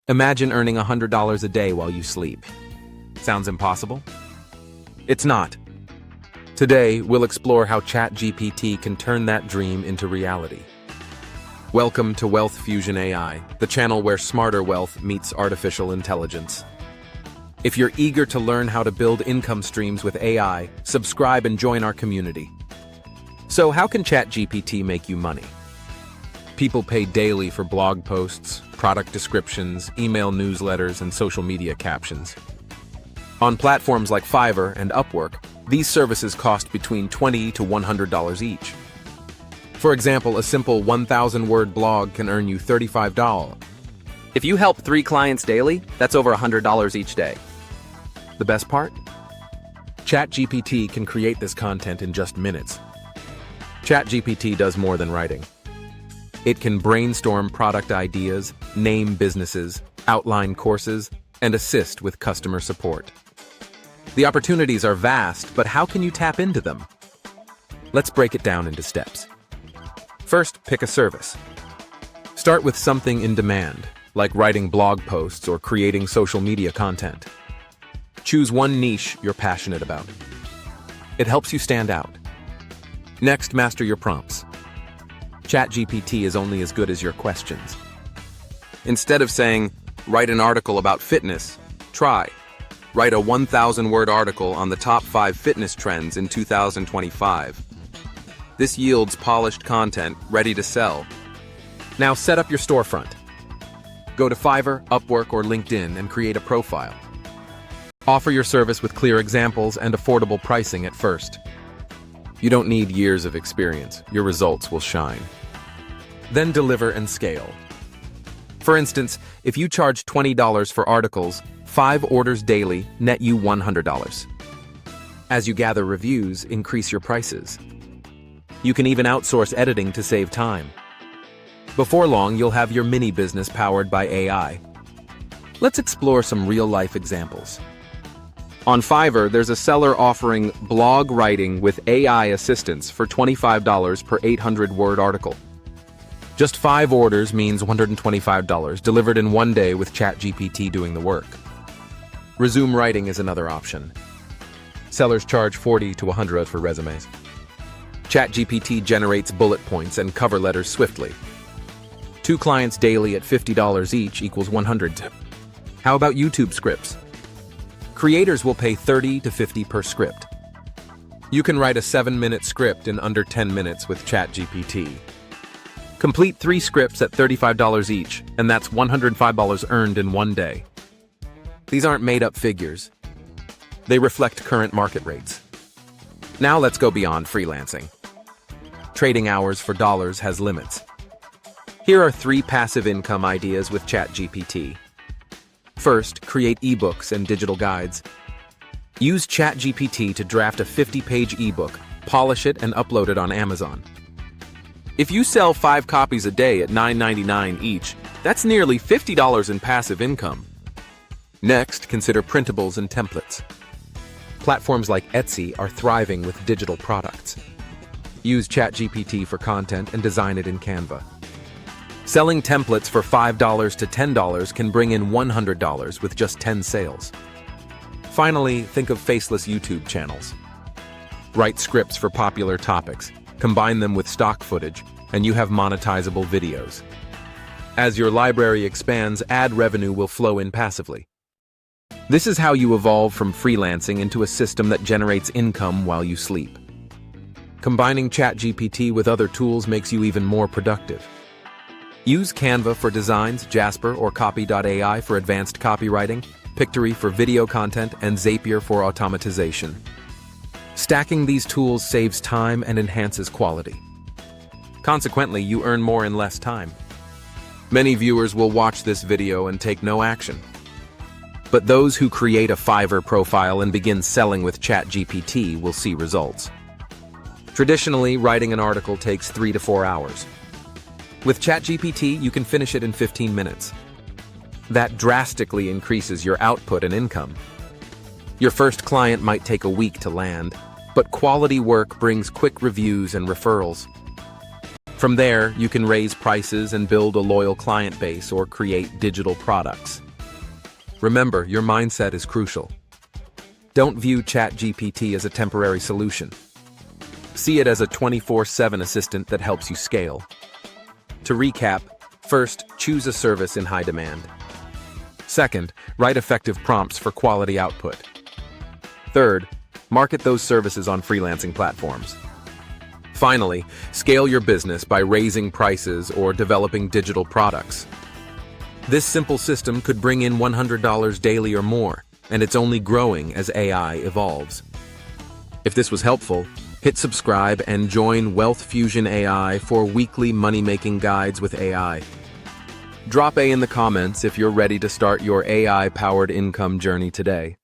Imagine earning $100 a day while you sleep. Sounds impossible? It's not. Today, we'll explore how ChatGPT can turn that dream into reality. Welcome to WealthFusionAI, the channel where smarter wealth meets artificial intelligence. If you're eager to learn how to build income streams with AI, subscribe and join our community. So, how can ChatGPT make you money? People pay daily for blog posts, product descriptions, email newsletters, and social media captions. On platforms like Fiverr and Upwork, these services cost between $20 to $100 each. For example, a simple 1,000-word blog can earn you $35. If you help 3 clients daily, that's over $100 each day. The best part? ChatGPT can create this content in just minutes. ChatGPT does more than writing. It can brainstorm product ideas, name businesses, outline courses, and assist with customer support. The opportunities are vast, but how can you tap into them? Let's break it down into steps. First, pick a service. Start with something in demand, like writing blog posts or creating social media content. Choose one niche you're passionate about. It helps you stand out. Next, master your prompts. ChatGPT is only as good as your questions. Instead of saying, write an article about fitness, try, write a 1,000-word article on the top 5 fitness trends in 2025. This yields polished content ready to sell. Now set up your storefront. Go to Fiverr, Upwork, or LinkedIn and create a profile. Offer your service with clear examples and affordable pricing at first. You don't need years of experience. Your results will shine. Then deliver and scale. For instance, if you charge $20 for articles, 5 orders daily net you $100. As you gather reviews, increase your prices. You can even outsource editing to save time. Before long, you'll have your mini business powered by AI. Let's explore some real-life examples. On Fiverr, there's a seller offering blog writing with AI assistance for $25 per 800-word article. Just 5 orders means $125, delivered in one day with ChatGPT doing the work. Resume writing is another option. Sellers charge $40 to $100 for resumes. ChatGPT generates bullet points and cover letters swiftly. 2 clients daily at $50 each equals $100. How about YouTube scripts? Creators will pay $30 to $50 per script. You can write a 7-minute script in under 10 minutes with ChatGPT. Complete 3 scripts at $35 each, and that's $105 earned in one day. These aren't made-up figures. They reflect current market rates. Now let's go beyond freelancing. Trading hours for dollars has limits. Here are 3 passive income ideas with ChatGPT. First, create ebooks and digital guides. Use ChatGPT to draft a 50-page ebook, polish it, and upload it on Amazon. If you sell 5 copies a day at $9.99 each, that's nearly $50 in passive income. Next, consider printables and templates. Platforms like Etsy are thriving with digital products. Use ChatGPT for content and design it in Canva. Selling templates for $5 to $10 can bring in $100 with just 10 sales. Finally, think of faceless YouTube channels. Write scripts for popular topics, combine them with stock footage, and you have monetizable videos. As your library expands, ad revenue will flow in passively. This is how you evolve from freelancing into a system that generates income while you sleep. Combining ChatGPT with other tools makes you even more productive. Use Canva for designs, Jasper or Copy.ai for advanced copywriting, Pictory for video content, and Zapier for automatization. Stacking these tools saves time and enhances quality. Consequently, you earn more in less time. Many viewers will watch this video and take no action. But those who create a Fiverr profile and begin selling with ChatGPT will see results. Traditionally, writing an article takes 3 to 4 hours. With ChatGPT, you can finish it in 15 minutes. That drastically increases your output and income. Your first client might take a week to land, but quality work brings quick reviews and referrals. From there, you can raise prices and build a loyal client base or create digital products. Remember, your mindset is crucial. Don't view ChatGPT as a temporary solution. See it as a 24/7 assistant that helps you scale. To recap, first, choose a service in high demand. Second, write effective prompts for quality output. Third, market those services on freelancing platforms. Finally, scale your business by raising prices or developing digital products. This simple system could bring in $100 daily or more, and it's only growing as AI evolves. If this was helpful, hit subscribe and join WealthFusionAI for weekly money-making guides with AI. Drop A in the comments if you're ready to start your AI-powered income journey today.